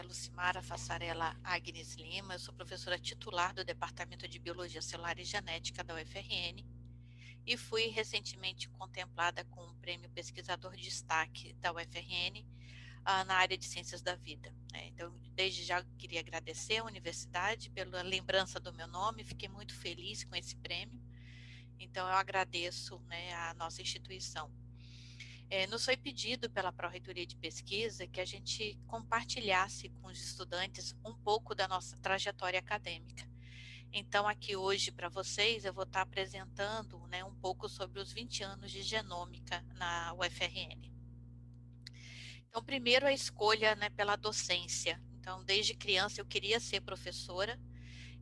Lucimara Fassarella Agnes Lima, eu sou professora titular do Departamento de Biologia Celular e Genética da UFRN e fui recentemente contemplada com o Prêmio Pesquisador de Destaque da UFRN na área de Ciências da Vida. Então, desde já queria agradecer à universidade pela lembrança do meu nome, fiquei muito feliz com esse prêmio, então eu agradeço, à nossa instituição. Nos foi pedido pela Pró-Reitoria de Pesquisa que a gente compartilhasse com os estudantes um pouco da nossa trajetória acadêmica. Então, aqui hoje para vocês, eu vou estar apresentando um pouco sobre os 20 anos de genômica na UFRN. Então, primeiro a escolha pela docência. Então, desde criança eu queria ser professora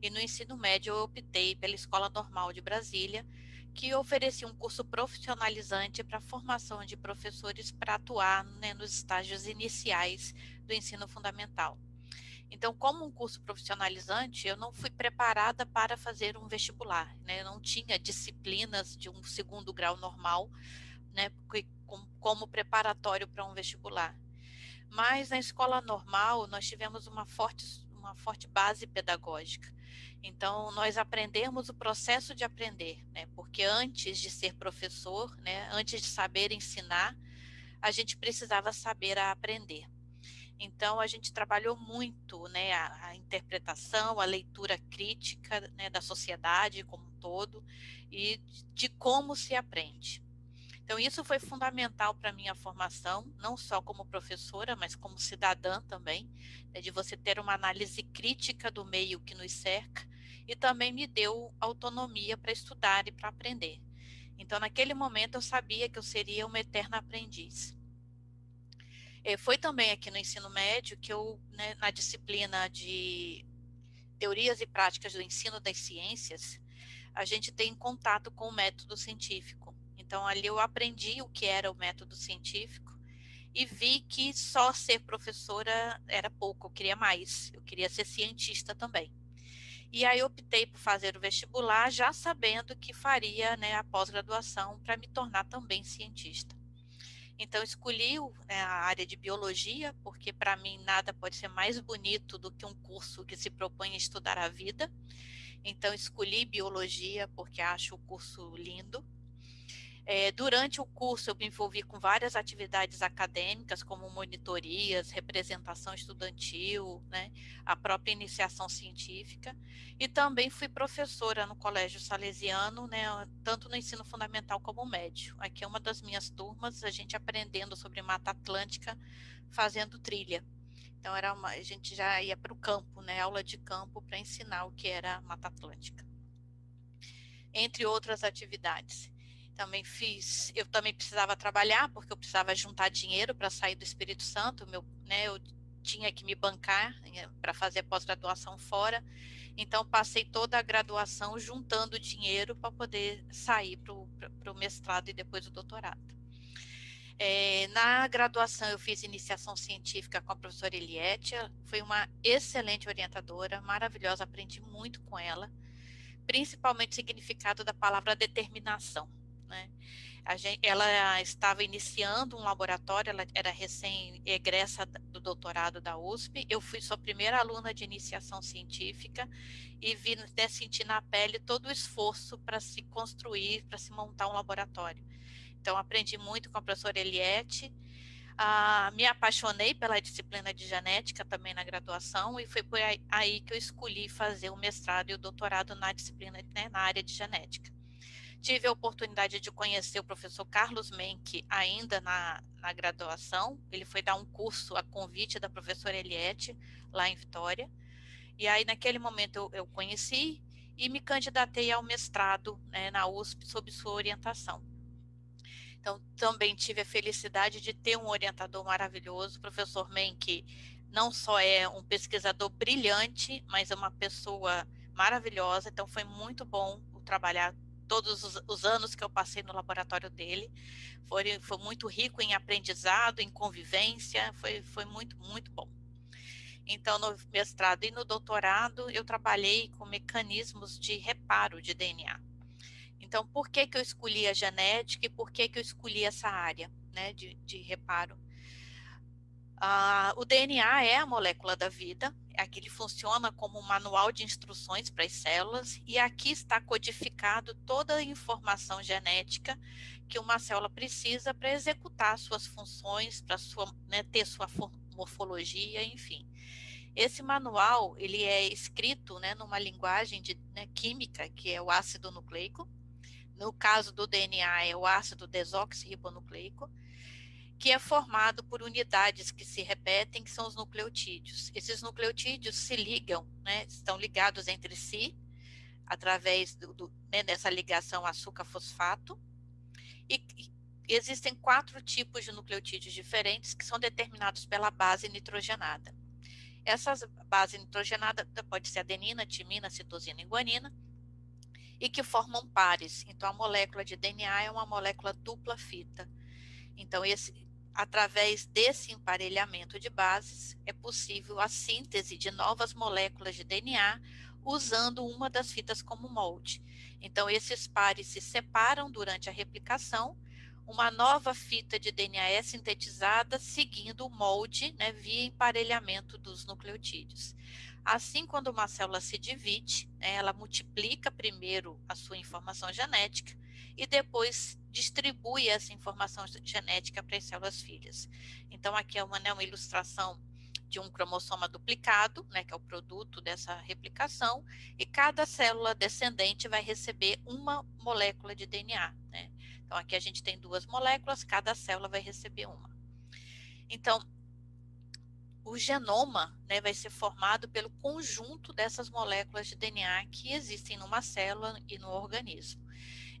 e no ensino médio eu optei pela Escola Normal de Brasília, que oferecia um curso profissionalizante para a formação de professores para atuar nos estágios iniciais do ensino fundamental. Então, como um curso profissionalizante, eu não fui preparada para fazer um vestibular, eu não tinha disciplinas de um segundo grau normal, como preparatório para um vestibular. Mas na escola normal nós tivemos uma forte base pedagógica. Então, nós aprendemos o processo de aprender, porque antes de ser professor, antes de saber ensinar, a gente precisava saber aprender. Então, a gente trabalhou muito a interpretação, a leitura crítica da sociedade como um todo e de como se aprende. Então, isso foi fundamental para a minha formação, não só como professora, mas como cidadã também, de você ter uma análise crítica do meio que nos cerca, e também me deu autonomia para estudar e para aprender. Então, naquele momento, eu sabia que eu seria uma eterna aprendiz. Foi também aqui no ensino médio que eu, na disciplina de Teorias e Práticas do Ensino das Ciências, a gente tem contato com o método científico. Então, ali eu aprendi o que era o método científico e vi que só ser professora era pouco, eu queria mais, eu queria ser cientista também. E aí optei por fazer o vestibular, já sabendo que faria a pós-graduação para me tornar também cientista. Então, escolhi a área de biologia, porque para mim nada pode ser mais bonito do que um curso que se propõe a estudar a vida. Então, escolhi biologia porque acho o curso lindo. Durante o curso, eu me envolvi com várias atividades acadêmicas, como monitorias, representação estudantil, a própria iniciação científica, e também fui professora no Colégio Salesiano, tanto no ensino fundamental como médio. Aqui é uma das minhas turmas, a gente aprendendo sobre Mata Atlântica, fazendo trilha. Então, a gente já ia para o campo, aula de campo para ensinar o que era Mata Atlântica. Entre outras atividades. Eu também precisava trabalhar, porque eu precisava juntar dinheiro para sair do Espírito Santo, eu tinha que me bancar para fazer pós-graduação fora, então passei toda a graduação juntando dinheiro para poder sair para o mestrado e depois o doutorado. Na graduação eu fiz iniciação científica com a professora Eliette, foi uma excelente orientadora, maravilhosa, aprendi muito com ela, principalmente o significado da palavra determinação. Ela estava iniciando um laboratório, ela era recém-egressa do doutorado da USP, eu fui sua primeira aluna de iniciação científica e senti na pele todo o esforço para se construir, para se montar um laboratório. Então, aprendi muito com a professora Eliette, me apaixonei pela disciplina de genética também na graduação e foi por aí que eu escolhi fazer o mestrado e o doutorado na disciplina, na área de genética. Tive a oportunidade de conhecer o professor Carlos Menck ainda na graduação, ele foi dar um curso a convite da professora Eliette, lá em Vitória, e aí naquele momento eu conheci e me candidatei ao mestrado na USP sob sua orientação. Então, também tive a felicidade de ter um orientador maravilhoso, o professor Menck não só é um pesquisador brilhante, mas é uma pessoa maravilhosa, então foi muito bom trabalhar todos os anos que eu passei no laboratório dele, foi muito rico em aprendizado, em convivência, foi muito, muito bom. Então, no mestrado e no doutorado, eu trabalhei com mecanismos de reparo de DNA. Então, por que eu escolhi a genética e por que eu escolhi essa área de reparo? O DNA é a molécula da vida, aqui ele funciona como um manual de instruções para as células, e aqui está codificado toda a informação genética que uma célula precisa para executar suas funções, para ter sua morfologia, enfim. Esse manual, ele é escrito, né, numa linguagem química, que é o ácido nucleico. No caso do DNA, é o ácido desoxirribonucleico, que é formado por unidades que se repetem, que são os nucleotídeos. Esses nucleotídeos se ligam, né, estão ligados entre si, através dessa ligação açúcar-fosfato, e existem 4 tipos de nucleotídeos diferentes que são determinados pela base nitrogenada. Essa base nitrogenada pode ser adenina, timina, citosina e guanina, e que formam pares. Então, a molécula de DNA é uma molécula dupla fita. Então, através desse emparelhamento de bases, é possível a síntese de novas moléculas de DNA usando uma das fitas como molde. Então, esses pares se separam durante a replicação, uma nova fita de DNA é sintetizada seguindo o molde, né, via emparelhamento dos nucleotídeos. Assim, quando uma célula se divide, né, ela multiplica primeiro a sua informação genética e depois distribui essa informação genética para as células filhas. Então, aqui é uma ilustração de um cromossoma duplicado, né, que é o produto dessa replicação, e cada célula descendente vai receber uma molécula de DNA, né? Então, aqui a gente tem 2 moléculas, cada célula vai receber uma. Então, o genoma, né, vai ser formado pelo conjunto dessas moléculas de DNA que existem numa célula e no organismo.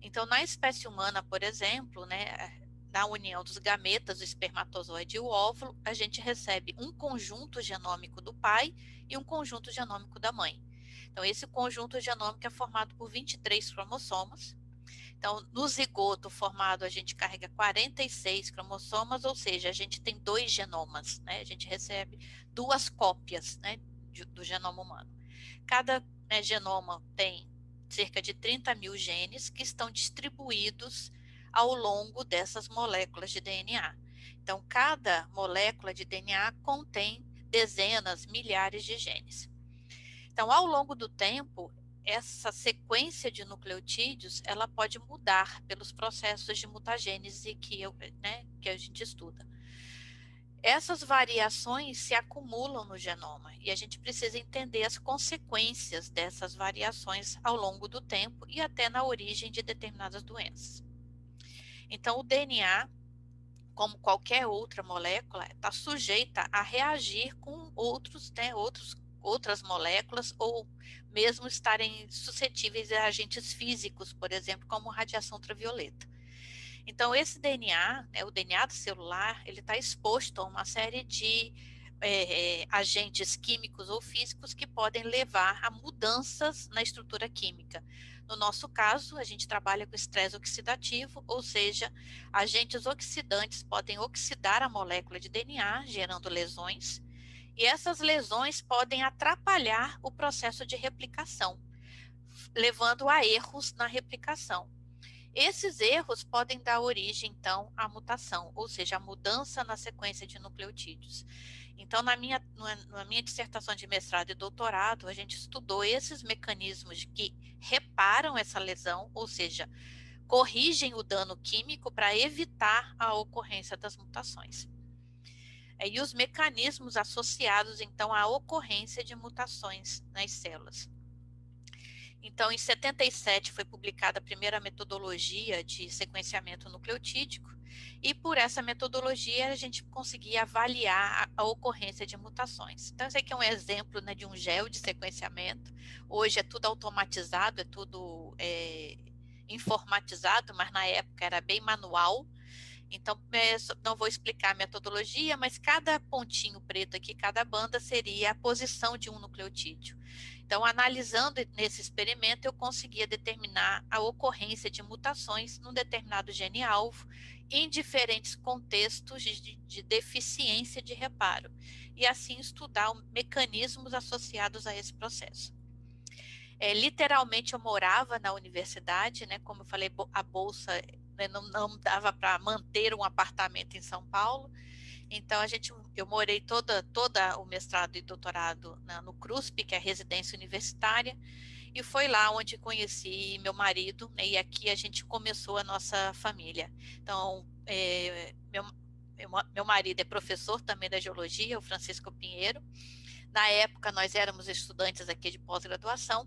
Então, na espécie humana, por exemplo, né, na união dos gametas, o espermatozoide e o óvulo, a gente recebe um conjunto genômico do pai e um conjunto genômico da mãe. Então, esse conjunto genômico é formado por 23 cromossomas. Então, no zigoto formado, a gente carrega 46 cromossomas, ou seja, a gente tem 2 genomas, né? A gente recebe 2 cópias, né, do genoma humano. Cada, né, genoma tem cerca de 30 mil genes que estão distribuídos ao longo dessas moléculas de DNA. Então, cada molécula de DNA contém dezenas, milhares de genes. Então, ao longo do tempo, essa sequência de nucleotídeos, ela pode mudar pelos processos de mutagênese que a gente estuda. Essas variações se acumulam no genoma e a gente precisa entender as consequências dessas variações ao longo do tempo e até na origem de determinadas doenças. Então, o DNA, como qualquer outra molécula, está sujeita a reagir com outras moléculas ou mesmo estarem suscetíveis a agentes físicos, por exemplo, como radiação ultravioleta. Então, esse DNA, né, o DNA do celular, ele está exposto a uma série de agentes químicos ou físicos que podem levar a mudanças na estrutura química. No nosso caso, a gente trabalha com estresse oxidativo, ou seja, agentes oxidantes podem oxidar a molécula de DNA, gerando lesões, e essas lesões podem atrapalhar o processo de replicação, levando a erros na replicação. Esses erros podem dar origem, então, à mutação, ou seja, a mudança na sequência de nucleotídeos. Então, na minha dissertação de mestrado e doutorado, a gente estudou esses mecanismos que reparam essa lesão, ou seja, corrigem o dano químico para evitar a ocorrência das mutações. E os mecanismos associados, então, à ocorrência de mutações nas células. Então, em 77 foi publicada a primeira metodologia de sequenciamento nucleotídico, e por essa metodologia a gente conseguia avaliar a ocorrência de mutações. Então, esse aqui é um exemplo, né, de um gel de sequenciamento. Hoje é tudo automatizado, é tudo informatizado, mas na época era bem manual. Então, não vou explicar a metodologia, mas cada pontinho preto aqui, cada banda, seria a posição de um nucleotídeo. Então, analisando nesse experimento, eu conseguia determinar a ocorrência de mutações num determinado gene-alvo em diferentes contextos de deficiência de reparo, e assim estudar mecanismos associados a esse processo. Literalmente, eu morava na universidade, né? Como eu falei, a bolsa não dava para manter um apartamento em São Paulo. Então, eu morei toda o mestrado e doutorado no CRUSP, que é a residência universitária, e foi lá onde conheci meu marido, né, e aqui a gente começou a nossa família. Então, meu marido é professor também da geologia, o Francisco Pinheiro. Na época, nós éramos estudantes aqui de pós-graduação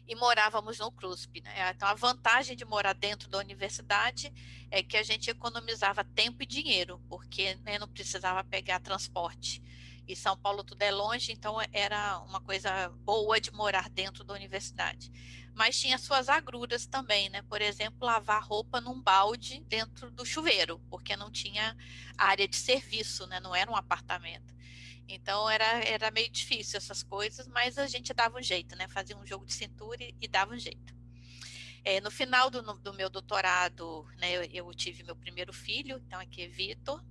e morávamos no CRUSP, né? Então, a vantagem de morar dentro da universidade é que a gente economizava tempo e dinheiro, porque, né, não precisava pegar transporte. E São Paulo tudo é longe, então era uma coisa boa de morar dentro da universidade. Mas tinha suas agruras também, né? Por exemplo, lavar roupa num balde dentro do chuveiro, porque não tinha área de serviço, né? Não era um apartamento. Então era meio difícil essas coisas, mas a gente dava um jeito, né? Fazia um jogo de cintura e dava um jeito. No final do meu doutorado, né, eu tive meu primeiro filho, então aqui é Vitor.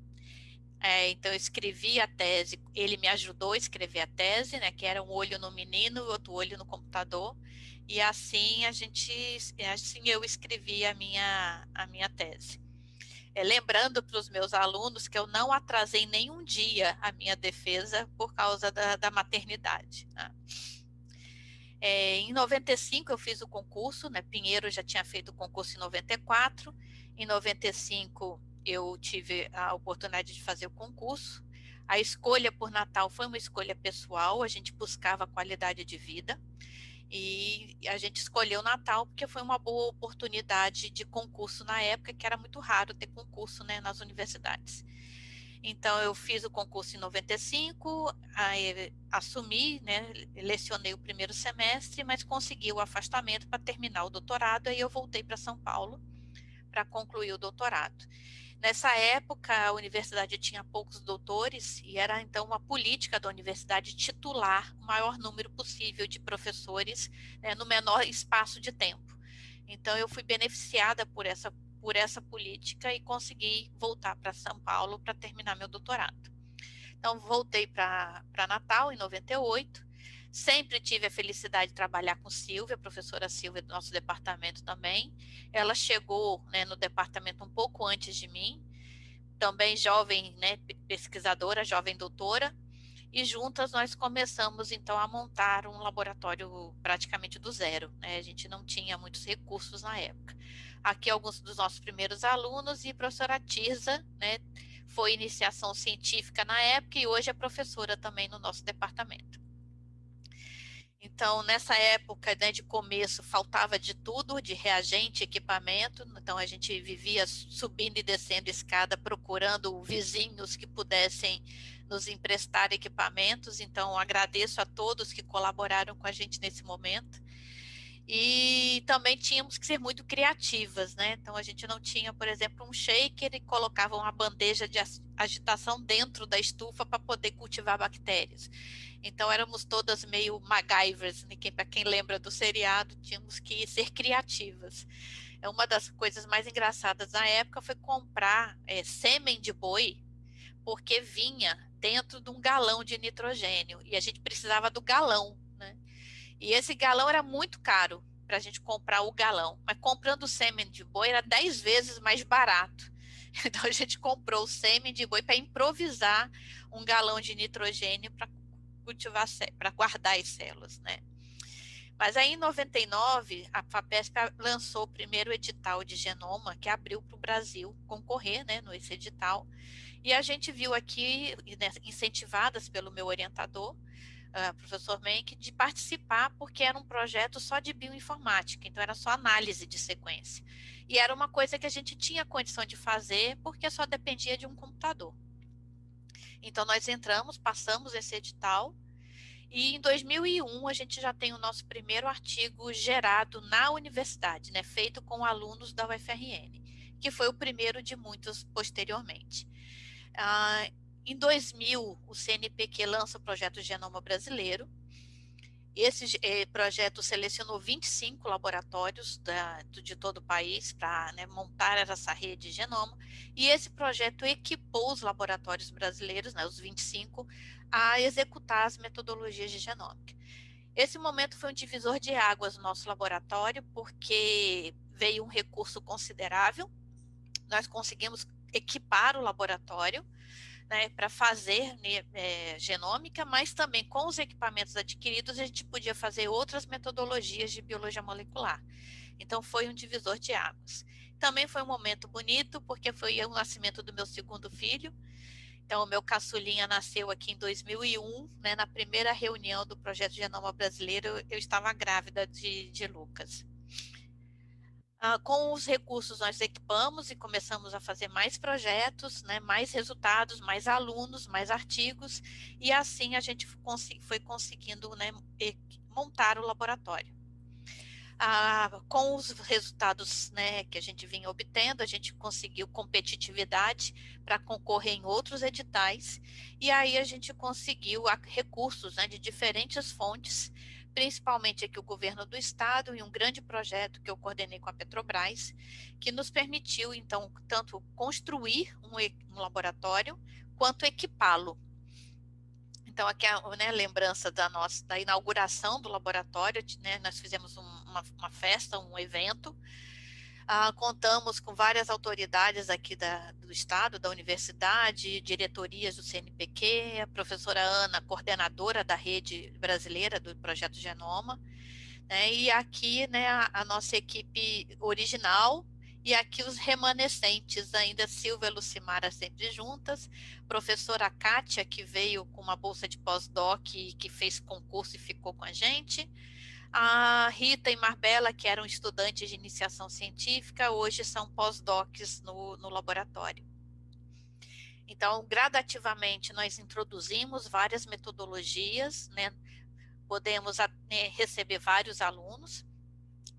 Então eu escrevi a tese, ele me ajudou a escrever a tese, né? Que era um olho no menino e outro olho no computador. E assim assim eu escrevi a minha tese. Lembrando para os meus alunos que eu não atrasei nenhum dia a minha defesa por causa da maternidade. Né? Em 95 eu fiz o concurso, né? Pinheiro já tinha feito o concurso em 94. Em 95 eu tive a oportunidade de fazer o concurso. A escolha por Natal foi uma escolha pessoal, a gente buscava qualidade de vida. E a gente escolheu Natal porque foi uma boa oportunidade de concurso na época, que era muito raro ter concurso, né, nas universidades. Então, eu fiz o concurso em 95, aí assumi, né, lecionei o primeiro semestre, mas consegui o afastamento para terminar o doutorado, aí eu voltei para São Paulo para concluir o doutorado. Nessa época, a universidade tinha poucos doutores e era então uma política da universidade titular o maior número possível de professores, né, no menor espaço de tempo. Então, eu fui beneficiada por essa política e consegui voltar para São Paulo para terminar meu doutorado. Então, voltei para Natal em 98. Sempre tive a felicidade de trabalhar com Silvia, a professora Silvia do nosso departamento também. Ela chegou, né, no departamento um pouco antes de mim, também jovem, né, pesquisadora, jovem doutora, e juntas nós começamos então a montar um laboratório praticamente do zero, né? A gente não tinha muitos recursos na época. Aqui alguns dos nossos primeiros alunos e a professora Tirza, né, foi iniciação científica na época e hoje é professora também no nosso departamento. Então, nessa época, né, de começo, faltava de tudo, de reagente, equipamento. Então, a gente vivia subindo e descendo escada, procurando vizinhos que pudessem nos emprestar equipamentos. Então, agradeço a todos que colaboraram com a gente nesse momento. E também tínhamos que ser muito criativas, né? Então, a gente não tinha, por exemplo, um shaker e colocava uma bandeja de agitação dentro da estufa para poder cultivar bactérias. Então éramos todas meio MacGyvers, né? Para quem lembra do seriado, tínhamos que ser criativas. Uma das coisas mais engraçadas na época foi comprar sêmen de boi, porque vinha dentro de um galão de nitrogênio e a gente precisava do galão, né? E esse galão era muito caro para a gente comprar o galão, mas comprando o sêmen de boi era 10 vezes mais barato. Então a gente comprou o sêmen de boi para improvisar um galão de nitrogênio para cultivar, para guardar as células, né? Mas aí em 99, a FAPESP lançou o primeiro edital de genoma que abriu para o Brasil concorrer, né, nesse edital. E a gente viu aqui, né, incentivadas pelo meu orientador, professor Menck, de participar, porque era um projeto só de bioinformática, então era só análise de sequência. E era uma coisa que a gente tinha condição de fazer, porque só dependia de um computador. Então nós entramos, passamos esse edital, e em 2001 a gente já tem o nosso primeiro artigo gerado na universidade, né, feito com alunos da UFRN, que foi o primeiro de muitos posteriormente. Em 2000, o CNPq lança o projeto Genoma Brasileiro. Esse projeto selecionou 25 laboratórios de todo o país para, né, montar essa rede de genoma, e esse projeto equipou os laboratórios brasileiros, né, os 25, a executar as metodologias de genômica. Esse momento foi um divisor de águas no nosso laboratório, porque veio um recurso considerável, nós conseguimos equipar o laboratório, né, para fazer genômica, mas também com os equipamentos adquiridos a gente podia fazer outras metodologias de biologia molecular. Então foi um divisor de águas. Também foi um momento bonito, porque foi o nascimento do meu segundo filho. Então, o meu caçulinha nasceu aqui em 2001, né, na primeira reunião do Projeto Genoma Brasileiro, eu estava grávida de Lucas. Com os recursos nós equipamos e começamos a fazer mais projetos, né, mais resultados, mais alunos, mais artigos, e assim a gente foi conseguindo, né, montar o laboratório. Com os resultados, né, que a gente vinha obtendo, a gente conseguiu competitividade para concorrer em outros editais, e aí a gente conseguiu recursos, né, de diferentes fontes, principalmente aqui o governo do estado e um grande projeto que eu coordenei com a Petrobras, que nos permitiu, então, tanto construir um laboratório, quanto equipá-lo. Então, aqui é a, né, lembrança da inauguração do laboratório, né, nós fizemos uma festa, um evento, contamos com várias autoridades aqui do estado, da universidade, diretorias do CNPq, a professora Ana, coordenadora da rede brasileira do Projeto Genoma, né, e aqui, né, a nossa equipe original, e aqui os remanescentes, ainda Silvia e Lucimara sempre juntas, professora Kátia, que veio com uma bolsa de pós-doc e que fez concurso e ficou com a gente, a Rita e Marbella, que eram estudantes de iniciação científica, hoje são pós-docs no laboratório. Então, gradativamente, nós introduzimos várias metodologias, né? Podemos receber vários alunos.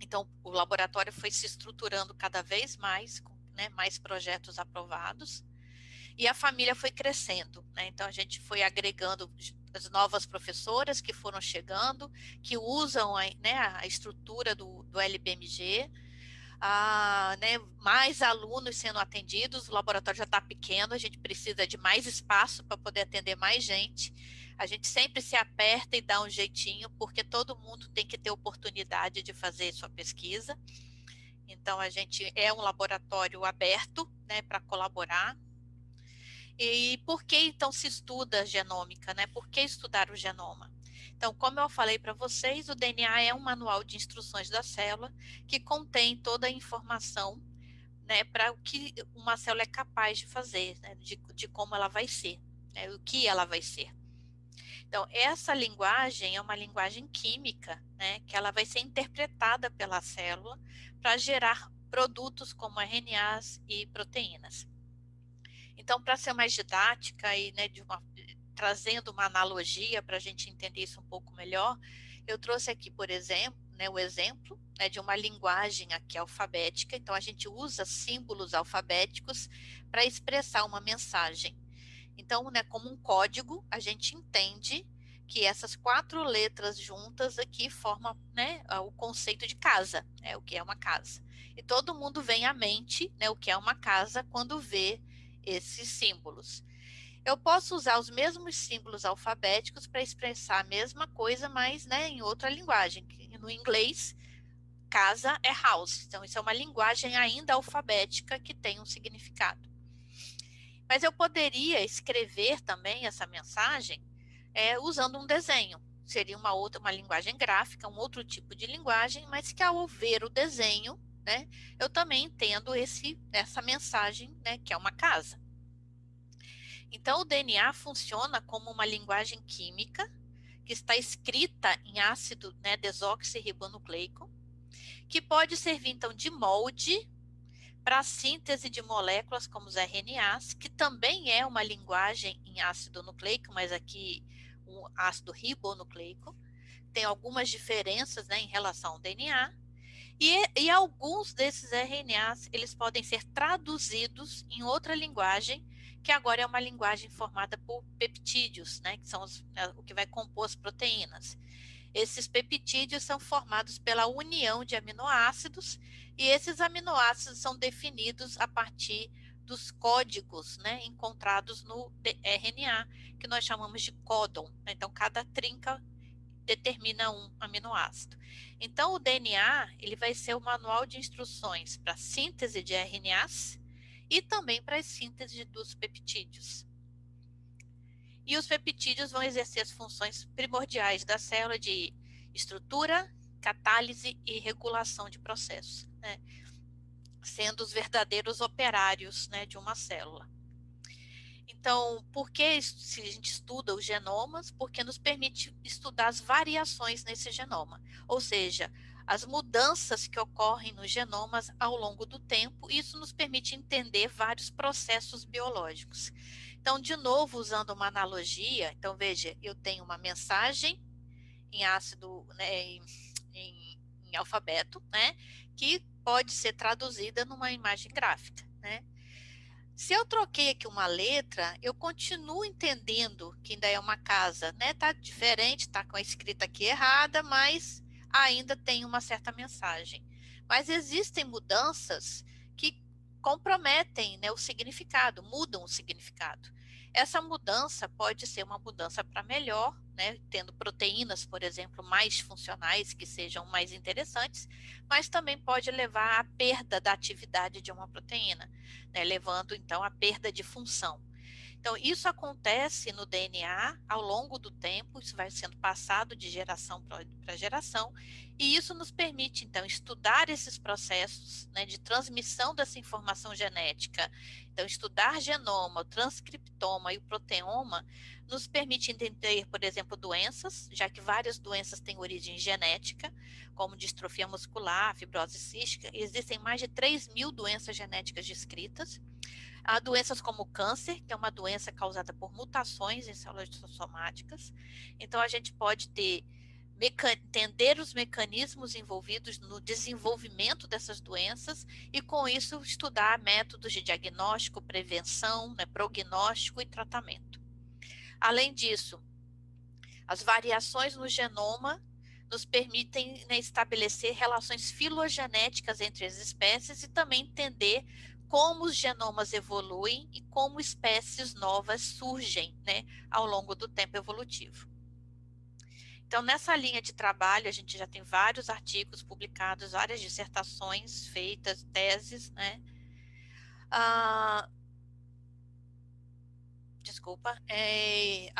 Então, o laboratório foi se estruturando cada vez mais, com, né, mais projetos aprovados, e a família foi crescendo, né? Então, a gente foi agregando as novas professoras que foram chegando, que usam né, a estrutura do LBMG, né, mais alunos sendo atendidos, o laboratório já está pequeno, a gente precisa de mais espaço para poder atender mais gente. A gente sempre se aperta e dá um jeitinho, porque todo mundo tem que ter oportunidade de fazer sua pesquisa. Então, a gente é um laboratório aberto, né, para colaborar. E por que, então, se estuda genômica, né? Por que estudar o genoma? Então, como eu falei para vocês, o DNA é um manual de instruções da célula que contém toda a informação, né, para o que uma célula é capaz de fazer, né, de como ela vai ser, né, o que ela vai ser. Então, essa linguagem é uma linguagem química, né, que ela vai ser interpretada pela célula para gerar produtos como RNAs e proteínas. Então, para ser mais didática e, né, trazendo uma analogia para a gente entender isso um pouco melhor, eu trouxe aqui, por exemplo, né, o exemplo, né, de uma linguagem aqui alfabética. Então, a gente usa símbolos alfabéticos para expressar uma mensagem. Então, né, como um código, a gente entende que essas 4 letras juntas aqui formam, né, o conceito de casa, né, o que é uma casa. E todo mundo vem à mente, né, o que é uma casa quando vê esses símbolos. Eu posso usar os mesmos símbolos alfabéticos para expressar a mesma coisa, mas, né, em outra linguagem. No inglês, casa é house. Então, isso é uma linguagem ainda alfabética que tem um significado. Mas eu poderia escrever também essa mensagem usando um desenho. Seria uma linguagem gráfica, um outro tipo de linguagem, mas que ao ver o desenho, né, eu também entendo essa mensagem, né, que é uma casa. Então, o DNA funciona como uma linguagem química que está escrita em ácido, né, desoxirribonucleico, que pode servir, então, de molde para a síntese de moléculas como os RNAs, que também é uma linguagem em ácido nucleico, mas aqui um ácido ribonucleico. Tem algumas diferenças, né, em relação ao DNA. E alguns desses RNAs, eles podem ser traduzidos em outra linguagem, que agora é uma linguagem formada por peptídeos, né, que são o que vai compor as proteínas. Esses peptídeos são formados pela união de aminoácidos, e esses aminoácidos são definidos a partir dos códigos, né, encontrados no RNA, que nós chamamos de códon. Então, cada trinca determina um aminoácido. Então, o DNA ele vai ser o manual de instruções para a síntese de RNAs e também para a síntese dos peptídeos. E os peptídeos vão exercer as funções primordiais da célula de estrutura, catálise e regulação de processos, né? Sendo os verdadeiros operários, né, de uma célula. Então, por que se a gente estuda os genomas? Porque nos permite estudar as variações nesse genoma, ou seja, as mudanças que ocorrem nos genomas ao longo do tempo. Isso nos permite entender vários processos biológicos. Então, de novo, usando uma analogia, então veja, eu tenho uma mensagem em ácido, né, em alfabeto, né, que pode ser traduzida numa imagem gráfica, né? Se eu troquei aqui uma letra, eu continuo entendendo que ainda é uma casa, né? Tá diferente, tá com a escrita aqui errada, mas ainda tem uma certa mensagem. Mas existem mudanças que comprometem, né, o significado, mudam o significado. Essa mudança pode ser uma mudança para melhor, né, tendo proteínas, por exemplo, mais funcionais, que sejam mais interessantes, mas também pode levar à perda da atividade de uma proteína, né, levando então à perda de função. Então, isso acontece no DNA ao longo do tempo, isso vai sendo passado de geração para geração, e isso nos permite, então, estudar esses processos, né, de transmissão dessa informação genética. Então, estudar genoma, o transcriptoma e o proteoma nos permite entender, por exemplo, doenças, já que várias doenças têm origem genética, como distrofia muscular, fibrose cística, e existem mais de 3.000 doenças genéticas descritas. Há doenças como o câncer, que é uma doença causada por mutações em células somáticas. Então, a gente pode entender os mecanismos envolvidos no desenvolvimento dessas doenças e, com isso, estudar métodos de diagnóstico, prevenção, né, prognóstico e tratamento. Além disso, as variações no genoma nos permitem, né, estabelecer relações filogenéticas entre as espécies e também entender como os genomas evoluem e como espécies novas surgem, né, ao longo do tempo evolutivo. Então, nessa linha de trabalho, a gente já tem vários artigos publicados, várias dissertações feitas, teses, né? A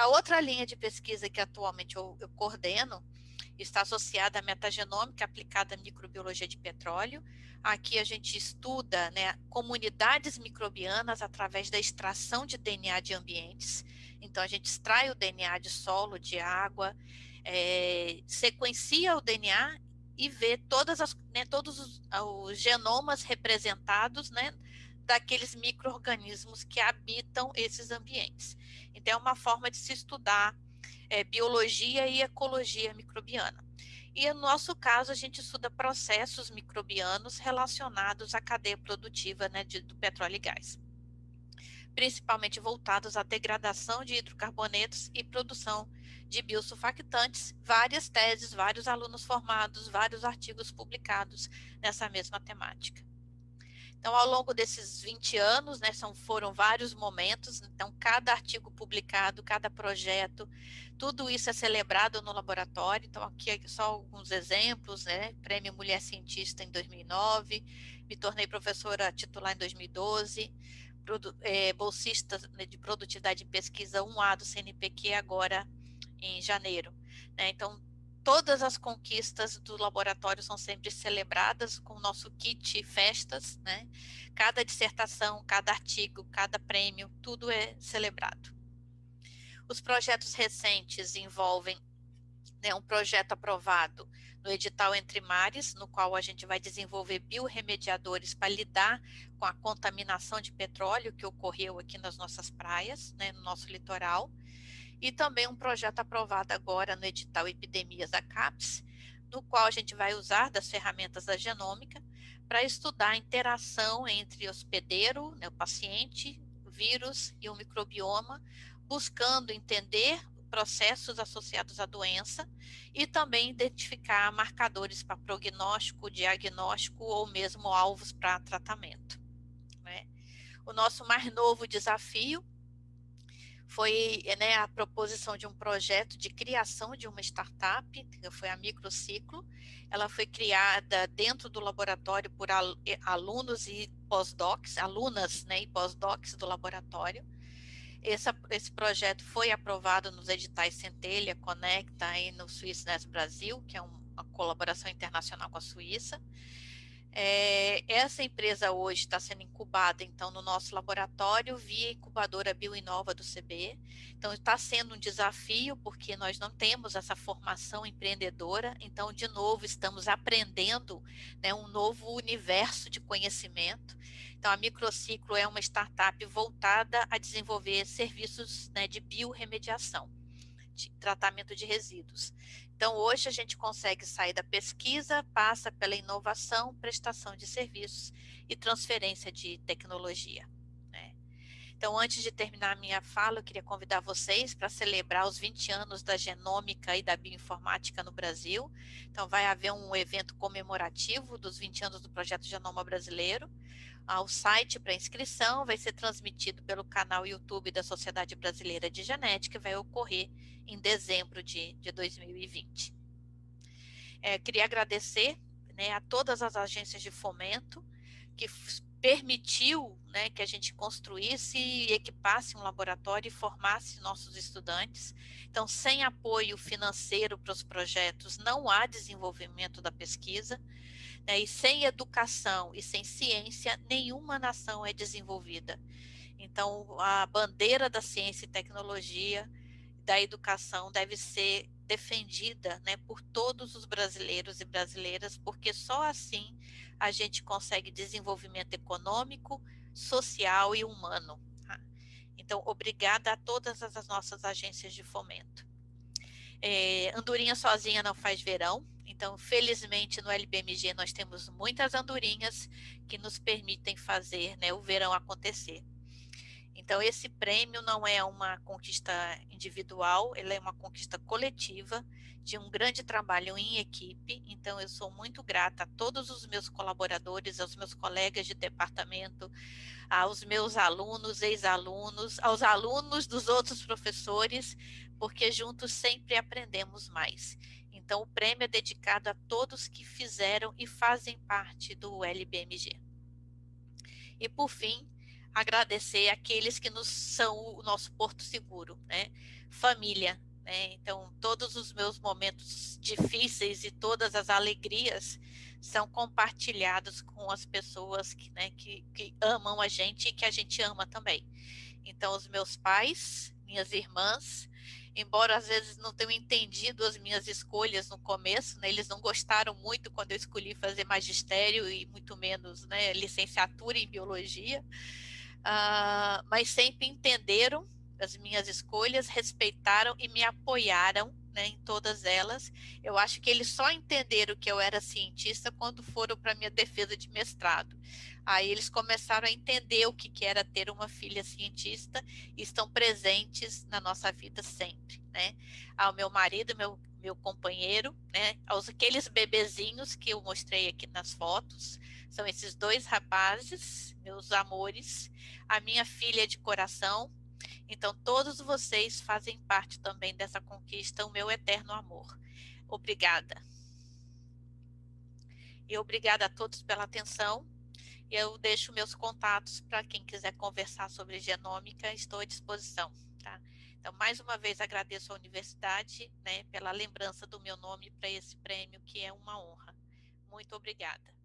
outra linha de pesquisa que atualmente eu coordeno está associada à metagenômica aplicada à microbiologia de petróleo. Aqui a gente estuda, né, comunidades microbianas através da extração de DNA de ambientes. Então, a gente extrai o DNA de solo, de água, sequencia o DNA e vê todos os genomas representados, né, daqueles micro-organismos que habitam esses ambientes. Então, é uma forma de se estudar biologia e ecologia microbiana. E no nosso caso, a gente estuda processos microbianos relacionados à cadeia produtiva, né, do petróleo e gás, principalmente voltados à degradação de hidrocarbonetos e produção de biosurfactantes. Várias teses, vários alunos formados, vários artigos publicados nessa mesma temática. Então, ao longo desses 20 anos, né, foram vários momentos, então cada artigo publicado, cada projeto, tudo isso é celebrado no laboratório. Então, aqui só alguns exemplos, né? Prêmio Mulher Cientista em 2009, me tornei professora titular em 2012, bolsista de produtividade e pesquisa 1A do CNPq agora em janeiro, né? Então, todas as conquistas do laboratório são sempre celebradas com o nosso kit festas, né? Cada dissertação, cada artigo, cada prêmio, tudo é celebrado. Os projetos recentes envolvem, né, um projeto aprovado no edital Entre Mares, no qual a gente vai desenvolver biorremediadores para lidar com a contaminação de petróleo que ocorreu aqui nas nossas praias, né, no nosso litoral. E também um projeto aprovado agora no edital Epidemias da CAPES, no qual a gente vai usar das ferramentas da genômica para estudar a interação entre hospedeiro, né, o paciente, o vírus e o microbioma, buscando entender processos associados à doença e também identificar marcadores para prognóstico, diagnóstico ou mesmo alvos para tratamento, né? O nosso mais novo desafio foi, né, a proposição de um projeto de criação de uma startup, que foi a Microciclo. Ela foi criada dentro do laboratório por alunos e pós-docs, alunas, né, e pós-docs do laboratório. Esse projeto foi aprovado nos editais Centelha, Conecta e no SwissNet Brasil, que é uma colaboração internacional com a Suíça. Essa empresa hoje está sendo incubada, então, no nosso laboratório via incubadora Bioinova do CB. Então, está sendo um desafio, porque nós não temos essa formação empreendedora. Então, de novo, estamos aprendendo, né, um novo universo de conhecimento. Então, a Microciclo é uma startup voltada a desenvolver serviços, né, de biorremediação, de tratamento de resíduos. Então, hoje a gente consegue sair da pesquisa, passa pela inovação, prestação de serviços e transferência de tecnologia, né? Então, antes de terminar a minha fala, eu queria convidar vocês para celebrar os 20 anos da genômica e da bioinformática no Brasil. Então, vai haver um evento comemorativo dos 20 anos do Projeto Genoma Brasileiro. O site para inscrição vai ser transmitido pelo canal YouTube da Sociedade Brasileira de Genética e vai ocorrer em dezembro de 2020. Queria agradecer, né, a todas as agências de fomento que permitiu, né, que a gente construísse e equipasse um laboratório e formasse nossos estudantes. Então, sem apoio financeiro para os projetos, não há desenvolvimento da pesquisa, né, e sem educação e sem ciência, nenhuma nação é desenvolvida. Então, a bandeira da ciência e tecnologia, da educação, deve ser defendida, né, por todos os brasileiros e brasileiras, porque só assim a gente consegue desenvolvimento econômico, social e humano. Tá? Então, obrigada a todas as nossas agências de fomento. Andorinha sozinha não faz verão, então, felizmente, no LBMG nós temos muitas andorinhas que nos permitem fazer, né, o verão acontecer. Então, esse prêmio não é uma conquista individual, ele é uma conquista coletiva, de um grande trabalho em equipe. Então, eu sou muito grata a todos os meus colaboradores, aos meus colegas de departamento, aos meus alunos, ex-alunos, aos alunos dos outros professores, porque juntos sempre aprendemos mais. Então, o prêmio é dedicado a todos que fizeram e fazem parte do LBMG. E, por fim, agradecer aqueles que são o nosso porto seguro, né? Família, né? Então, todos os meus momentos difíceis e todas as alegrias são compartilhados com as pessoas né, que amam a gente e que a gente ama também. Então, os meus pais, minhas irmãs, embora às vezes não tenham entendido as minhas escolhas no começo, né, eles não gostaram muito quando eu escolhi fazer magistério e muito menos, né, licenciatura em biologia, mas sempre entenderam as minhas escolhas, respeitaram e me apoiaram, né, em todas elas. Eu acho que eles só entenderam que eu era cientista quando foram para minha defesa de mestrado. Aí eles começaram a entender o que era ter uma filha cientista e estão presentes na nossa vida sempre, né? Ao meu marido, meu companheiro, né? Aqueles bebezinhos que eu mostrei aqui nas fotos, são esses dois rapazes, meus amores, a minha filha de coração. Então, todos vocês fazem parte também dessa conquista, o meu eterno amor. Obrigada. E obrigada a todos pela atenção. Eu deixo meus contatos para quem quiser conversar sobre genômica, estou à disposição. Tá? Então, mais uma vez, agradeço à universidade, né, pela lembrança do meu nome para esse prêmio, que é uma honra. Muito obrigada.